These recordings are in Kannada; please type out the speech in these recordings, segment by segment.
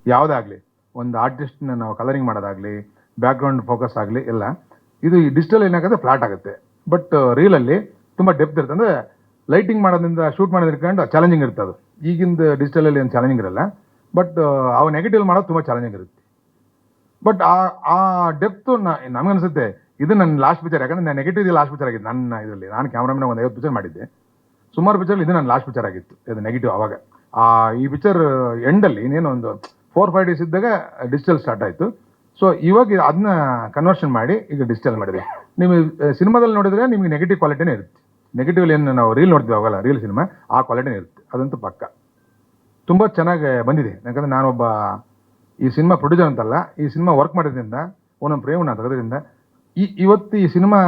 ಯಾವುದೇ ಆಗಲಿ, ಒಂದು ಆರ್ಟಿಸ್ಟ್ನ ನಾವು ಕಲರಿಂಗ್ ಮಾಡೋದಾಗಲಿ, ಬ್ಯಾಕ್ಗ್ರೌಂಡ್ ಫೋಕಸ್ ಆಗಲಿ ಎಲ್ಲ ಇದು ಈ ಡಿಜಿಟಲ್ ಏನಾಗುತ್ತೆ ಫ್ಲಾಟ್ ಆಗುತ್ತೆ. ಬಟ್ ರೀಲಲ್ಲಿ ತುಂಬ ಡೆಪ್ತ್ ಇರುತ್ತೆ. ಅಂದರೆ ಲೈಟಿಂಗ್ ಮಾಡೋದ್ರಿಂದ ಶೂಟ್ ಮಾಡೋದ್ರಿಂದ ಚಾಲೆಂಜಿಂಗ್ ಇರುತ್ತೆ. ಅದು ಈಗಿಂದ ಡಿಜಿಟಲಲ್ಲಿ ಏನು ಚಾಲೆಂಜಿಂಗ್ ಇರಲ್ಲ. ಬಟ್ ಅವು ನೆಗೆಟಿವ್ ಮಾಡೋದು ತುಂಬ ಚಾಲೆಂಜಿಂಗ್ ಇರುತ್ತೆ. ಬಟ್ ಆ ಡೆಪ್ತು ನಮಗನ್ಸುತ್ತೆ ಇದು ನನ್ನ ಲಾಸ್ಟ್ ಪಿಕ್ಚರ್. ಯಾಕಂದರೆ ನಾನು ನೆಗೆಟಿವ್ ಲಾಸ್ಟ್ ಪಿಕ್ಚರ್ ಆಗಿತ್ತು ನನ್ನ ಇದರಲ್ಲಿ. ನಾನು ಕ್ಯಾಮ್ರಾಮನ್ ಒಂದು 50 ಪಿಕ್ಚರ್ ಮಾಡಿದ್ದೆ. ಸುಮಾರು ಪಿಕ್ಚರ್ ಇದು ನನ್ನ ಲಾಸ್ಟ್ ಪಿಕ್ಚರ್ ಆಗಿತ್ತು, ಇದು ನೆಗೆಟಿವ್. ಆವಾಗ ಈ ಪಿಕ್ಚರ್ ಎಂಡಲ್ಲಿ ಇನ್ನೇನು ಒಂದು 4-5 ಡೇಸ್ ಇದ್ದಾಗ ಡಿಜಿಟಲ್ ಸ್ಟಾರ್ಟ್ ಆಯಿತು. ಸೊ ಇವಾಗ ಅದನ್ನ ಕನ್ವರ್ಷನ್ ಮಾಡಿ ಈಗ ಡಿಜಿಟಲ್ ಮಾಡಿದೆ. ನೀವು ಸಿನಿಮಾದಲ್ಲಿ ನೋಡಿದ್ರೆ ನಿಮಗೆ ನೆಗೆಟಿವ್ ಕ್ವಾಲಿಟಿನೇ ಇರುತ್ತೆ. ನೆಗೆಟಿವ್ ಏನು ನಾವು ರೀಲ್ ನೋಡ್ತೀವಿ ಅವಾಗಲ್ಲ, ರೀಲ್ ಸಿನಿಮಾ ಆ ಕ್ವಾಲಿಟಿನೇ ಇರುತ್ತೆ. ಅದಂತೂ ಪಕ್ಕ ತುಂಬ ಚೆನ್ನಾಗಿ ಬಂದಿದೆ. ಯಾಕಂದರೆ ನಾನೊಬ್ಬ ಈ ಸಿನಿಮಾ ಪ್ರೊಡ್ಯೂಸರ್ ಅಂತಲ್ಲ, ಈ ಸಿನಿಮಾ ವರ್ಕ್ ಮಾಡೋದ್ರಿಂದ ಒಂದೊಂದು ಪ್ರೇಮನ ತೆಗೆದ್ರಿಂದ ಇವತ್ತು ಈ ಸಿನಿಮಾ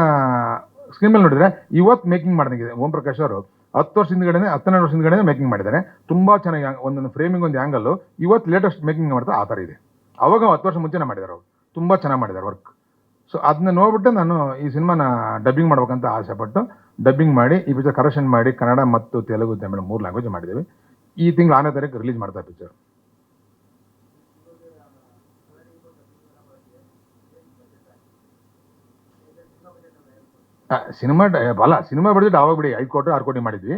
ಸ್ಕ್ರೀನ್ ಮೇಲೆ ನೋಡಿದ್ರೆ ಇವತ್ತು ಮೇಕಿಂಗ್ ಮಾಡ್ದಂಗಿದೆ. ಓಂ ಪ್ರಕಾಶ್ ಅವರು 10 ವರ್ಷ ಹಿಂದ್ಗಡೆ 12 ವರ್ಷ ಹಿಂದ್ಗಡೆ ಮೇಕಿಂಗ್ ಮಾಡಿದ್ದಾರೆ. ತುಂಬ ಚೆನ್ನಾಗಿ ಒಂದೊಂದು ಫ್ರೇಮಿಂಗ್ ಒಂದು ಆ್ಯಂಗಲ್ಲು ಇವತ್ತು ಲೇಟೆಸ್ಟ್ ಮೇಕಿಂಗ್ ಮಾಡ್ತಾರೆ ಆ ಥರ ಇದೆ. ಅವಾಗ 10 ವರ್ಷ ಮುಂಚೆನೇ ಮಾಡಿದ್ದಾರೆ ಅವರು, ತುಂಬ ಚೆನ್ನಾಗಿ ಮಾಡಿದ್ದಾರೆ ವರ್ಕ್. ಸೊ ಅದನ್ನ ನೋಡ್ಬಿಟ್ಟು ನಾನು ಈ ಸಿನಿಮಾನ ಡಬ್ಬಿಂಗ್ ಮಾಡ್ಬೇಕಂತ ಆಸೆಪಟ್ಟು ಡಬ್ಬಿಂಗ್ ಮಾಡಿ ಈ ಪಿಕ್ಚರ್ ಕರೆಕ್ಷನ್ ಮಾಡಿ ಕನ್ನಡ ಮತ್ತು ತೆಲುಗು ತಮಿಳು 3 ಲ್ಯಾಂಗ್ವೇಜ್ ಮಾಡಿದ್ದೀವಿ. ಈ ತಿಂಗಳು 6ನೇ ತಾರೀಕು ರಿಲೀಸ್ ಮಾಡ್ತಾ ಪಿಕ್ಚರ್. ಸಿನಿಮಾ ಅಲ್ಲ, ಸಿನಿಮಾ ಬಡ್ಜೆಟ್ ಆವಾಗ ಬಿಡಿ 5 ಕೋಟಿ 6 ಕೋಟಿ ಮಾಡಿದ್ವಿ.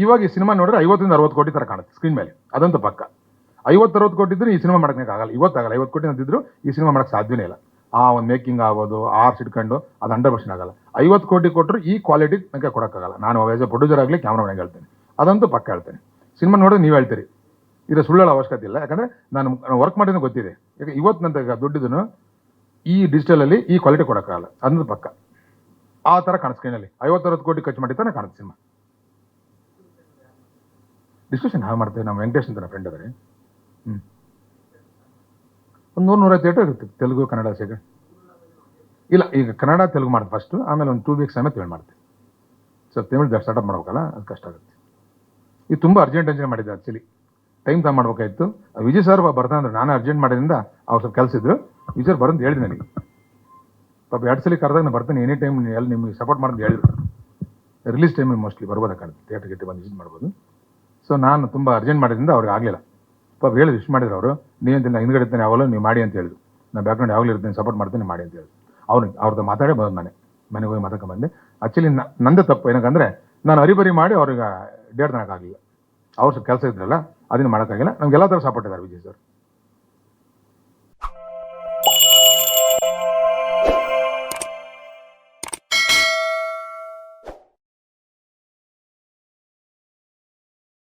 ಇವಾಗ ಈ ಸಿನಿಮಾ ನೋಡಿದ್ರೆ 50-60 ಕೋಟಿ ಥರ ಕಾಣುತ್ತೆ ಸ್ಕ್ರೀನ್ ಮೇಲೆ. ಅದಂತೂ ಪಕ್ಕ. 50-60 ಕೋಟಿ ಇದ್ರೆ ಈ ಸಿನಿಮಾ ಮಾಡೋಕ್ಕೆ ಆಗಲ್ಲ. ಇವತ್ತಾಗಲ್ಲ. 50 ಕೋಟಿ ಅಂತಿದ್ರು ಈ ಸಿನಿಮಾ ಮಾಡೋಕ್ಕೆ ಸಾಧ್ಯನೇ ಇಲ್ಲ. ಆ ಒಂದು ಮೇಕಿಂಗ್ ಆಗೋದು ಆರ್ಸ್ ಇಟ್ಕೊಂಡು ಅದು 100% ಆಗಲ್ಲ. 50 ಕೋಟಿ ಕೊಟ್ಟರು ಈ ಕ್ವಾಲಿಟಿ ನನಗೆ ಕೊಡೋಕ್ಕಾಗಲ್ಲ. ನಾನು ಆಸ್ ಎ ಪ್ರೊಡ್ಯೂಸರ್ ಆಗಲಿ ಕ್ಯಾಮ್ರಾಮನ್ಗೆ ಹೇಳ್ತೇನೆ, ಅದಂತೂ ಪಕ್ಕ ಹೇಳ್ತೇನೆ. ಸಿನಿಮಾ ನೋಡಿದ್ರೆ ನೀವು ಹೇಳ್ತೀರಿ, ಇದು ಸುಳ್ಳು ಅವಶ್ಯಕತೆ ಇಲ್ಲ. ಯಾಕಂದರೆ ನಾನು ವರ್ಕ್ ಮಾಡಿದ್ರೆ ಗೊತ್ತಿದೆ. ಯಾಕೆ ಇವತ್ತು ನನ್ನ ದುಡ್ಡಿದ್ದನು ಈ ಡಿಜಿಟಲಲ್ಲಿ ಈ ಕ್ವಾಲಿಟಿ ಕೊಡೋಕ್ಕಾಗಲ್ಲ, ಅದೊಂದು ಪಕ್ಕ. ಆ ಥರ ಕಾಣಿಸ್ ಸ್ಕ್ರೀನಲ್ಲಿ 50-60 ಕೋಟಿ ಖರ್ಚು ಮಾಡಿರ್ತಾನೆ ಕಾಣುತ್ತೆ ಸಿನಿಮಾ. ಡಿಸ್ಕಷನ್ ಹಾಗೆ ಮಾಡ್ತೇವೆ. ನಮ್ಮ ವೆಂಕಟೇಶ್ ಅಂತ ಫ್ರೆಂಡ್ ಅದರೆ ಒಂದು 100-150 ಥಿಯೇಟರ್ ಇರುತ್ತೆ, ತೆಲುಗು ಕನ್ನಡ ಸೇರಿ. ಇಲ್ಲ, ಈಗ ಕನ್ನಡ ತೆಲುಗು ಮಾಡ್ತೀವಿ ಫಸ್ಟು, ಆಮೇಲೆ ಒಂದು 2 ವೀಕ್ಸ್ ಆಮೇಲೆ ತಮಿಳು ಮಾಡ್ತೀವಿ. ಸೊ ತಮಿಳು ಸ್ಟಾರ್ಟಪ್ ಮಾಡ್ಬೇಕಲ್ಲ, ಅದು ಕಷ್ಟ ಆಗುತ್ತೆ. ಇದು ತುಂಬ ಅರ್ಜೆಂಟ್ ಮಾಡಿದ್ದೆ. ಆ್ಯಕ್ಚುಲಿ ಟೈಮ್ ತಗೊಂಡು ಮಾಡ್ಬೇಕಾಯ್ತು. ವಿಜಯ್ ಸರ್ ಬರ್ತಾ ಅಂದ್ರೆ ನಾನು ಅರ್ಜೆಂಟ್ ಮಾಡೋದ್ರಿಂದ ಅವ್ರು ಸ್ವಲ್ಪ ಕೆಲಸ ಇದ್ರು. ವಿಜಯ್ ಸರ್ ಬರೋದು ಹೇಳಿದೆ ನನಗೆ. ಪಾಪ 2 ಸಲ ಕರೆದಾಗ ನಾನು ಬರ್ತೀನಿ, ಎನಿ ಟೈಮ್ ಎಲ್ಲಿ ನಿಮಗೆ ಸಪೋರ್ಟ್ ಮಾಡೋದು ಹೇಳಿದ್ರು. ರಿಲೀಸ್ ಟೈಮಲ್ಲಿ ಮೋಸ್ಟ್ಲಿ ಬರ್ಬೋದಾಗುತ್ತೆ, ಥಿಯೇಟರ್ ಬಂದು ವಿಸಿಟ್ ಮಾಡ್ಬೋದು. ಸೊ ನಾನು ತುಂಬ ಅರ್ಜೆಂಟ್ ಮಾಡಿದ್ರಿಂದ ಅವ್ರಿಗೆ ಆಗಲಿಲ್ಲ. ಪಾಪ ಹೇಳಿದ್ರು, ಇಷ್ಟು ಮಾಡಿದ್ರು ಅವರು. ನೀವಂತ ಹಿಂದ್ಗಡೆ ಇರ್ತಾನೆ ಯಾವಾಗಲೂ ನೀವು ಮಾಡಿ ಅಂತ ಹೇಳಿದ್ರು. ನಾನು ಬ್ಯಾಕ್ಗ್ರೌಂಡ್ ಯಾವಾಗಲೂ ಇರ್ತೀನಿ, ಸಪೋರ್ಟ್ ಮಾಡ್ತೀನಿ, ಮಾಡಿ ಅಂತ ಹೇಳಿದ್ರು. ಅವ್ರದ್ದು ಮಾತಾಡೇ ಬಂದು ಮನೆಗೆ ಹೋಗಿ ಮಾತಾಡ್ಕೊಂಡ್ಬಂದೆ. ಆ್ಯಕ್ಚುಲಿ ನಂದೇ ತಪ್ಪು. ಏನಕ್ಕಂದರೆ ನಾನು ಹರಿಬರಿ ಮಾಡಿ ಅವ್ರಿಗೆ ಡೇಟ್ ತನಕಾಗಲಿಲ್ಲ. ಅವ್ರು ಸ್ವಲ್ಪ ಕೆಲಸ ಇದ್ರಲ್ಲ, ಅದನ್ನು ಮಾಡೋಕ್ಕಾಗಿಲ್ಲ. ನಮಗೆಲ್ಲ ಥರ ಸಪೋರ್ಟ್ ಇದ್ದಾರೆ ವಿಜಯ್ ಸರ್.